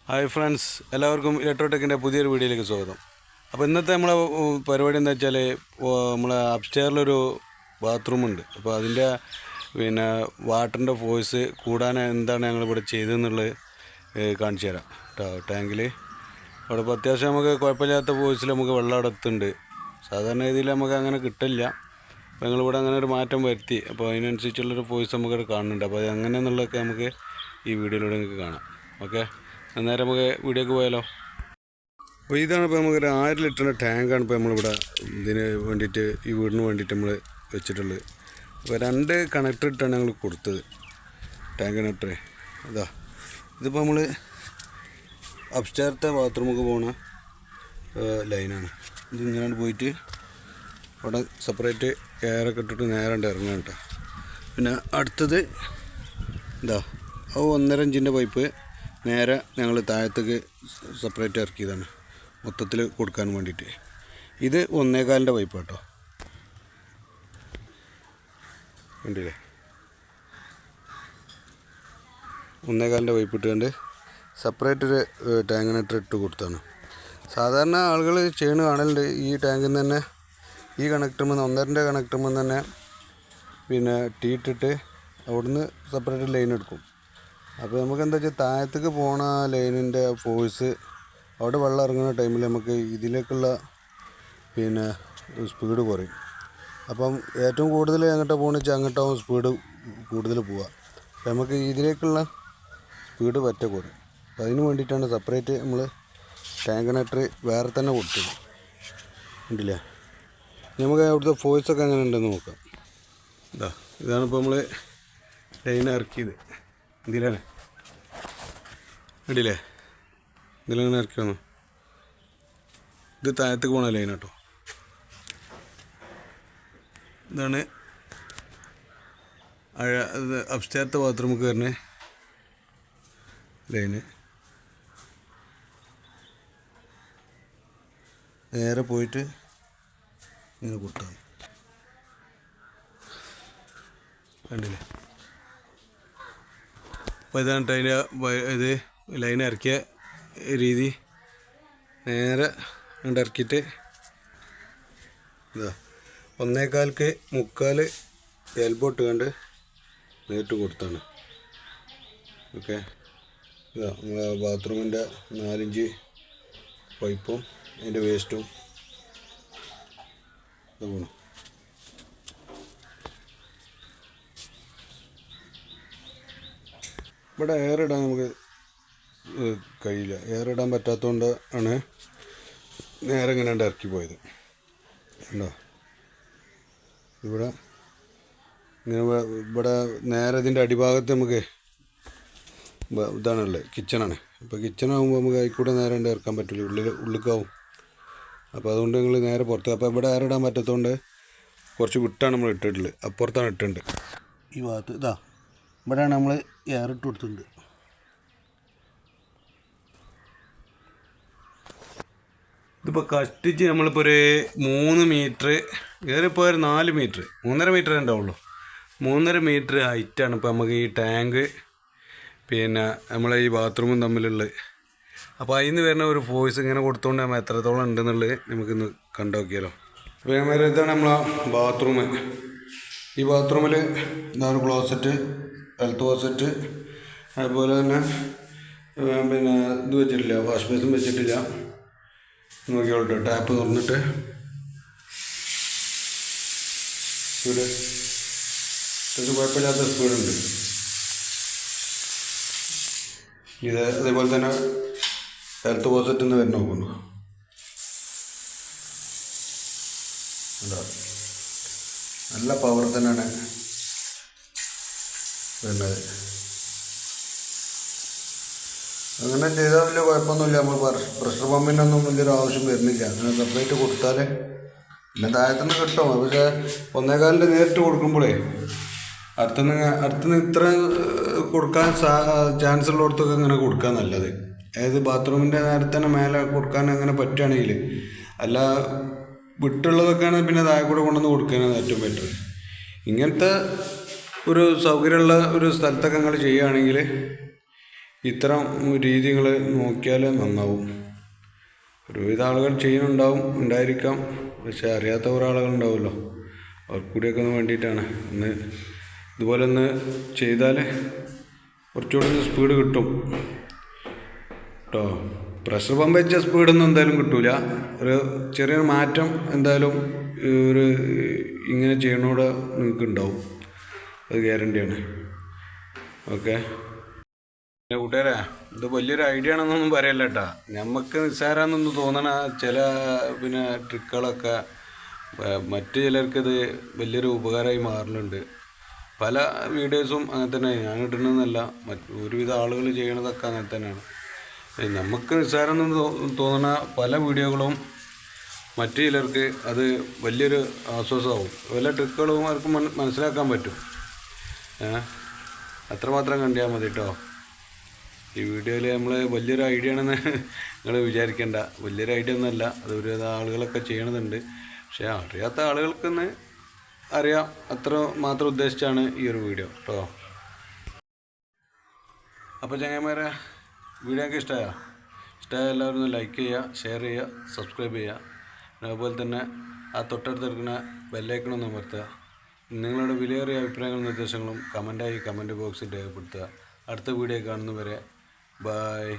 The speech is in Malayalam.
ഹായ് ഫ്രണ്ട്സ്, എല്ലാവർക്കും ഇലക്ട്രോടെക്കിൻ്റെ പുതിയൊരു വീഡിയോയിലേക്ക് സ്വാഗതം. അപ്പോൾ ഇന്നത്തെ നമ്മളെ പരിപാടി എന്താ വെച്ചാൽ, നമ്മളെ അപ്സ്റ്റെയറിലൊരു ബാത്റൂമുണ്ട്. അപ്പോൾ അതിൻ്റെ വാട്ടറിൻ്റെ ഫോഴ്സ് കൂടാൻ എന്താണ് ഞങ്ങളിവിടെ ചെയ്തതെന്നുള്ളത് കാണിച്ചു തരാം കേട്ടോ. ടാങ്കിൽ അവിടെ ഇപ്പോൾ അത്യാവശ്യം നമുക്ക് കുഴപ്പമില്ലാത്ത ഫോഴ്സിൽ നമുക്ക് വെള്ളം അവിടെ എത്തുന്നുണ്ട്. സാധാരണ രീതിയിൽ നമുക്ക് അങ്ങനെ കിട്ടില്ല. അപ്പോൾ ഞങ്ങളിവിടെ അങ്ങനെ ഒരു മാറ്റം വരുത്തി. അപ്പോൾ അതിനനുസരിച്ചുള്ളൊരു ഫോഴ്സ് നമുക്കിവിടെ കാണുന്നുണ്ട്. അപ്പോൾ അത് എങ്ങനെയെന്നുള്ളതൊക്കെ നമുക്ക് ഈ വീഡിയോയിലൂടെ നിങ്ങൾക്ക് കാണാം. ഓക്കെ, അന്നേരം നമുക്ക് വീഡിയോക്ക് പോയാലോ. അപ്പോൾ ഇതാണ് ഇപ്പോൾ നമുക്കൊരു 1000 ലിറ്ററിൻ്റെ ടാങ്കാണ് ഇപ്പോൾ നമ്മളിവിടെ ഇതിന് വേണ്ടിയിട്ട്, ഈ വീടിന് വേണ്ടിയിട്ട് നമ്മൾ വെച്ചിട്ടുള്ളത്. അപ്പോൾ 2 കണക്ടർ ഇട്ടാണ് ഞങ്ങൾ കൊടുത്തത്. ടാങ്ക് കണക്ടർ അതാ. ഇതിപ്പോൾ നമ്മൾ അപ്സ്റ്റെയർത്തെ ബാത്റൂമൊക്കെ പോണ ലൈനാണ്. ഇത് ഇങ്ങനെ പോയിട്ട് അവിടെ സെപ്പറേറ്റ് എയറൊക്കെ ഇട്ടിട്ട് നേരെ ഇറങ്ങാൻ കേട്ടോ. പിന്നെ അടുത്തത് ഇതാ, 1.5 ഇഞ്ചിൻ്റെ പൈപ്പ് നേരെ ഞങ്ങൾ താഴത്തേക്ക് സെപ്പറേറ്റ് ഇറക്കിയതാണ്, മൊത്തത്തിൽ കൊടുക്കാൻ വേണ്ടിയിട്ട്. ഇത് 1.25 പൈപ്പ് കേട്ടോ, കണ്ടില്ലേ? 1.25 പൈപ്പ് ഇട്ടുകൊണ്ട് സെപ്പറേറ്റ് ഒരു ടാങ്കിനിട്ട് ഇട്ട് കൊടുത്താണ്. സാധാരണ ആളുകൾ ചെയ്യണ കാണലുണ്ട്. ഈ ടാങ്കിൽ നിന്ന് തന്നെ ഈ കണക്ടറിൽ 1.5 കണക്ടറിൽ തന്നെ ടീ ഇട്ടിട്ട് അവിടുന്ന് സെപ്പറേറ്റ് ലൈൻ എടുക്കും. അപ്പോൾ നമുക്ക് എന്താ വെച്ചാൽ, താഴത്തേക്ക് പോണ ലൈനിൻ്റെ ഫോഴ്സ് അവിടെ വെള്ളം ഇറങ്ങുന്ന ടൈമിൽ നമുക്ക് ഇതിലേക്കുള്ള സ്പീഡ് കുറയും. അപ്പം ഏറ്റവും കൂടുതൽ എങ്ങോട്ടാണ് പോകുന്നത് വെച്ചാൽ അങ്ങോട്ടാവും സ്പീഡ് കൂടുതൽ പോവുക. അപ്പം നമുക്ക് ഇതിലേക്കുള്ള സ്പീഡ് പറ്റ കുറയും. അപ്പം അതിന് വേണ്ടിയിട്ടാണ് സെപ്പറേറ്റ് നമ്മൾ ടാങ്ക് കണക്ടർ വേറെ തന്നെ കൊടുത്തത്. ഉണ്ടല്ലേ? നമുക്ക് അവിടുത്തെ ഫോഴ്സൊക്കെ എങ്ങനെ ഉണ്ടെന്ന് നോക്കാം. ഇതാണിപ്പോൾ നമ്മൾ ലൈൻ ഇറക്കിയത്. ഇതിലാണ് കണ്ടില്ലേ? ഇതിലങ്ങനെ ഇറക്കി വന്നു. ഇത് താഴത്തേക്ക് പോകണ ലൈൻ കേട്ടോ. ഇതാണ് അപ്സ്റ്റെയർത്തെ ബാത്റൂമിൽ വരുന്ന ലൈന്. നേരെ പോയിട്ട് ഇങ്ങനെ കൊടുത്താണ്. കണ്ടില്ലേ? അപ്പോൾ ഇതാണ് അതിൻ്റെ ഇത് ലൈൻ ഇറക്കിയ രീതി. നേരെ കണ്ട് ഇറക്കിയിട്ട് ഇതാ 1.25 3/4 എൽബോ ഇട്ട് കണ്ട് നേരിട്ട് കൊടുത്താണ്. ഓക്കെ, ഇതാ നമ്മളെ ബാത്റൂമിൻ്റെ 4 ഇഞ്ച് പൈപ്പും അതിൻ്റെ വേസ്റ്റും ഇത് പോകണം. ഇവിടെ എയർ ഇടാൻ നമുക്ക് കഴിയില്ല. എയർ ഇടാൻ പറ്റാത്തതുകൊണ്ട് ആണ് നേരെ ഇങ്ങനെ ഇറക്കി പോയത്. ഉണ്ടോ? ഇവിടെ ഇങ്ങനെ ഇവിടെ നേരെ ഇതിൻ്റെ അടിഭാഗത്ത് നമുക്ക് ഇതാണുള്ളത്, കിച്ചണാണ്. അപ്പോൾ കിച്ചണാകുമ്പോൾ നമുക്ക് അതിൽക്കൂടെ നേരെ ഇറക്കാൻ പറ്റില്ല, ഉള്ളിലേക്കാവും. അപ്പോൾ അതുകൊണ്ട് ഞങ്ങൾ നേരെ പുറത്ത്. അപ്പോൾ ഇവിടെ എയർ ഇടാൻ പറ്റാത്തതുകൊണ്ട് കുറച്ച് വിട്ടാണ് നമ്മൾ ഇട്ടിട്ടുള്ളത്. അപ്പുറത്താണ് ഇട്ടിട്ടുണ്ട്. ഈ ഭാഗത്ത് ഇതാ, ഇവിടെയാണ് നമ്മൾ എയർ ഇട്ട് കൊടുത്തിട്ടുണ്ട്. ഇതിപ്പോൾ കഷ്ടിച്ച് നമ്മളിപ്പോൾ ഒരു 3 മീറ്റർ, ഏറിപ്പോൾ ഒരു 4 മീറ്റർ, 3.5 മീറ്റർ ഉണ്ടാവുള്ളൂ. 3.5 മീറ്റർ ഹൈറ്റാണ് ഇപ്പോൾ നമുക്ക് ഈ ടാങ്ക് നമ്മളെ ഈ ബാത്റൂമും തമ്മിലുള്ളത്. അപ്പോൾ അതിൽ നിന്ന് വരുന്ന ഒരു ഫോഴ്സ് ഇങ്ങനെ കൊടുത്തുകൊണ്ട് നമ്മൾ എത്രത്തോളം ഉണ്ടെന്നുള്ളത് നമുക്കിന്ന് കണ്ടു നോക്കിയാലോ. അപ്പോൾ ഇതാണ് നമ്മളെ ബാത്റൂം. ഈ ബാത്റൂമിൽ ഇതാണ് ക്ലോസറ്റ്, ഹെൽത്ത് ക്ലോസറ്റ്. അതുപോലെ തന്നെ ഇത് വെച്ചിട്ടില്ല, വാഷ് ബേസും വെച്ചിട്ടില്ല. നോക്കിയോട്ടെ, ടാപ്പ് തുറന്നിട്ട് സ്പീഡ് കുഴപ്പമില്ലാത്ത സ്പീഡുണ്ട്. ഇത് അതേപോലെ തന്നെ ഹെൽത്ത് ക്ലോസറ്റിൽ നിന്ന് വരുന്ന നോക്കുന്നു. നല്ല പവർ തന്നെയാണ് വരുന്നത്. അങ്ങനെ ചെയ്താൽ വലിയ കുഴപ്പമൊന്നുമില്ല. നമ്മൾ പ്രഷർ പമ്പിനൊന്നും വലിയൊരു ആവശ്യം വരുന്നില്ല. അങ്ങനെ സെപ്പറേറ്റ് കൊടുത്താൽ പിന്നെ താഴത്തുനിന്ന് കിട്ടും. പക്ഷേ 1.25 നേരിട്ട് കൊടുക്കുമ്പോഴേ അടുത്തുനിന്ന് ഇത്ര കൊടുക്കാൻ ചാൻസ് ഉള്ളിടത്തൊക്കെ അങ്ങനെ കൊടുക്കാൻ നല്ലത്. അതായത് ബാത്റൂമിൻ്റെ നേരത്തെ തന്നെ മേലെ കൊടുക്കാൻ അങ്ങനെ പറ്റുകയാണെങ്കിൽ. അല്ല വിട്ടുള്ളതൊക്കെയാണ് പിന്നെ താഴെ കൂടെ കൊണ്ടുവന്ന് കൊടുക്കാനാണ് ഏറ്റവും ബെറ്റർ. ഇങ്ങനത്തെ ഒരു സൗകര്യമുള്ള ഒരു സ്ഥലത്തൊക്കെ നിങ്ങൾ ചെയ്യുകയാണെങ്കിൽ ഇത്തരം രീതികൾ നോക്കിയാൽ നന്നാവും. ഒരുവിധ ആളുകൾ ഉണ്ടായിരിക്കാം, പക്ഷെ അറിയാത്ത കുറേ ആളുകൾ ഉണ്ടാവുമല്ലോ, അവർക്ക് കൂടിയൊക്കെ ഒന്ന് വേണ്ടിയിട്ടാണ്. ഇതുപോലെ ഒന്ന് ചെയ്താൽ കുറച്ചുകൂടി ഒന്ന് സ്പീഡ് കിട്ടും കേട്ടോ. പ്രഷർ പമ്പ് വെച്ച സ്പീഡൊന്നും എന്തായാലും കിട്ടില്ല. ഒരു ചെറിയൊരു മാറ്റം എന്തായാലും ഒരു ഇങ്ങനെ ചെയ്യണോടെ നിങ്ങൾക്ക് ഉണ്ടാവും, അത് ഗ്യാരണ്ടിയാണ്. ഓക്കെ കൂട്ടുകാരെ, ഇത് വലിയൊരു ഐഡിയ ആണെന്നൊന്നും പറയല്ല കേട്ടാ. നമുക്ക് നിസ്സാരാന്നൊന്നും തോന്നണ ചില ട്രിക്കുകളൊക്കെ മറ്റു ചിലർക്കിത് വലിയൊരു ഉപകാരമായി മാറലുണ്ട്. പല വീഡിയോസും അങ്ങനെ തന്നെ ഞാൻ ഇടുന്നതെന്നല്ല, ഒരുവിധ ആളുകൾ ചെയ്യണതൊക്കെ അങ്ങനെ തന്നെയാണ്. നമുക്ക് നിസ്സാരമെന്ന് തോന്നണ പല വീഡിയോകളും മറ്റു ചിലർക്ക് അത് വലിയൊരു ആശ്വാസമാവും. വല്ല ട്രിക്കുകളും അവർക്ക് മനസ്സിലാക്കാൻ പറ്റും. അത്രമാത്രം കണ്ടാൽ മതി കേട്ടോ. ഈ വീഡിയോയിൽ നമ്മൾ വലിയൊരു ഐഡിയ ആണെന്ന് നിങ്ങൾ വിചാരിക്കേണ്ട. വലിയൊരു ഐഡിയ ഒന്നുമല്ല, അത് ഒരുവിധ ആളുകളൊക്കെ ചെയ്യണതുണ്ട്. പക്ഷേ അറിയാത്ത ആളുകൾക്കൊന്ന് അറിയാം, അത്ര മാത്രം ഉദ്ദേശിച്ചാണ് ഈ ഒരു വീഡിയോ കേട്ടോ. അപ്പോൾ ചങ്ങന്മാരെ, വീഡിയോ ഒക്കെ ഇഷ്ടമായ എല്ലാവരും ഒന്ന് ലൈക്ക് ചെയ്യുക, ഷെയർ ചെയ്യുക, സബ്സ്ക്രൈബ് ചെയ്യുക. അതുപോലെ തന്നെ ആ തൊട്ടടുത്തെടുക്കുന്ന ബെല്ലൈക്കണൊന്ന് അമർത്തുക. നിങ്ങളുടെ വിലയേറിയ അഭിപ്രായങ്ങളും നിർദ്ദേശങ്ങളും കമൻറ്റ് ബോക്സിൽ രേഖപ്പെടുത്തുക. അടുത്ത വീഡിയോ കാണുന്നവരെ ബൈ.